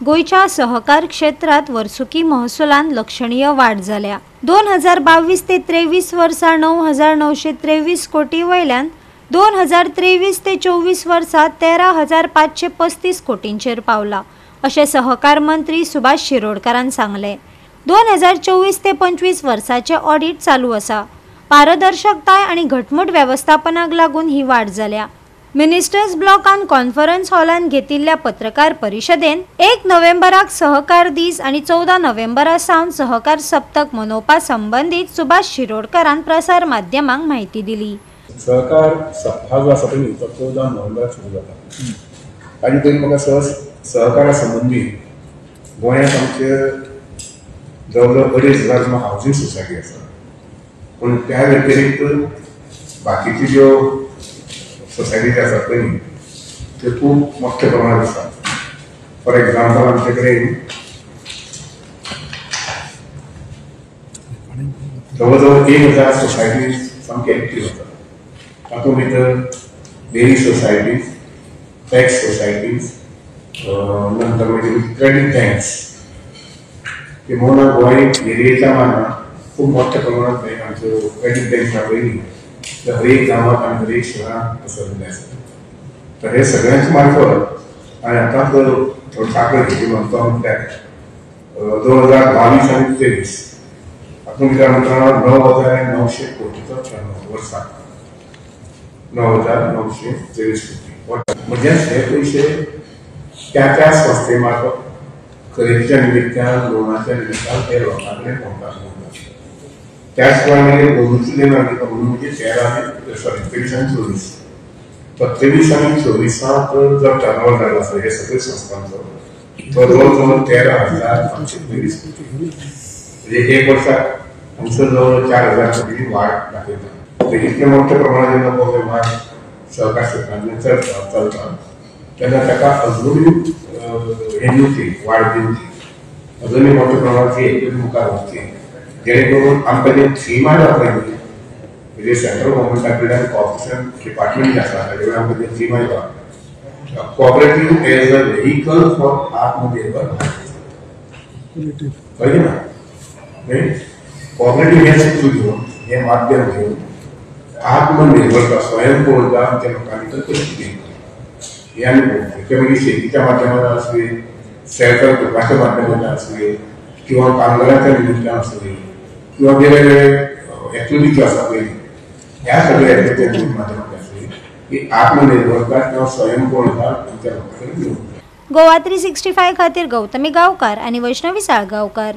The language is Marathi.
गोयच्या सहकार क्षेत्रात वर्सुकी महसुलान लक्षणीय वाढ जाल्या। 2022 ते 23 वर्सा 9,923 कोटी वयल्यान 2023 ते 24 वर्सा 13,535 कोटींचेर पावला, अशें सहकार मंत्री सुभाष शिरोडकरान सांगले। 2024 ते 25 वर्साचे ऑडिट चालू आसा। पारदर्शकताय आणि घटमूट व्यवस्थापनाक लागून ही वाढ जाल्या। मिनिस्टर्स ब्लॉकान कॉन्फरन्स हॉलान घेतिल्ल्या पत्रकार परिशदेन 1 नोव्हेंबराक सहकार दीस आणि 14 नोव्हेंबरा सावन सहकार सप्तक मनोवपा संबंधित सुभाष शिरोडकरान प्रसार माध्यमांक माहिती दिली। सहकार सप्ताह जो आसा पळय तो 14 नोव्हेंबराक सुरू जाता आनी पयलीं म्हाका सहकारा संबंधी गोंयांत आमचे जवळ 2,500 हावजींग सोसायटी आसा, पूण त्या व्यतिरिक्त बाकीच्यो ज्यो सोसायटी आसा पळय त्यो खूब मोठ्या प्रमाणात आसा। फॉर एग्जाम्पल आमचे कडेन जवळ 1,000 सोसायटी सामके एक्टीव आसा। तातूंत भितर डेरी सोसायटीज, टॅक्स सोसायटीज, नंतर मागीर क्रेडीट बँक्स, किंवा गोंय एरियेच्या मानान खूब मोठ्या प्रमाणात आमच्यो क्रेडीट बँक पळयली हर एक गांवांत आनी हर एक शहरांत पसरलेले आसा। तर हे सगळ्यांचे मार्फत आनी आतांच थोडो साखर घेतली म्हणतो म्हटल्यार 2022 आनी 23 हातूंत भितर आमकां 9,900 कोटीचो टर्नओवर वर्साक 9,923 कोटी। म्हणजे हे पयशे त्या संस्थे मार्फत खरेदीच्या निमित्तान, लोनाच्या निमित्तान ते लोकां कडेन पावतात। त्याच प्रमाणे 23 आनी 23 आनी 24 जो टर्नओवर जालो आसा हे सगळे संस्थांचो तो जवळ 13,535 कोटी, म्हणजे एक वर्साक आमचो जवळ 4,000 कोटी वाड दाखयता। इतके मोठ्या प्रमाणात जेन्ना हो वेव्हार सहकार क्षेत्रांतल्यान चलता तेन्ना ताका अजुनूय हे दिवची, वाड दिवची, अजुनूय मोठ्या प्रमाणात ही मुखार वचची, जेणे करून आमकां जे थीम आयला पळय म्हणजे सेंट्रल गव्हर्मेंटा कडल्यान कॉर्पोरेशन डिपार्टमेंट जे आसा ताचे कडेन आमकां जे थीम आयला cooperative as a vehicle for आत्मनिर्भर भारत, कळ्ळें ना? कोऑपरेटीव हे सूत्र घेवन, हे माध्यम घेवन आत्मनिर्भरता, स्वयंपूर्णता आमच्या लोकांनी भितर कशी दिवची हे आमी पळोवचें। ते मागीर शेतीच्या माध्यमांतल्यान आसली, सेल्फ हेल्प ग्रुपाच्या माध्यमांतल्यान आसली, किंवा कामगारांच्या निमित्तान आसली, किंवा वेगवेगळे एक्टिविटी ज्यो आसा पळय ह्या सगळ्या एक्टिविटीच्या माध्यमांतल्यान आसली ही आत्मनिर्भरता किंवा स्वयंपूर्णता आमच्या लोकांकडे दिवची। गोवा 365 खातीर गौतमी गांवकार आणि वैष्णवी साळगांवकार।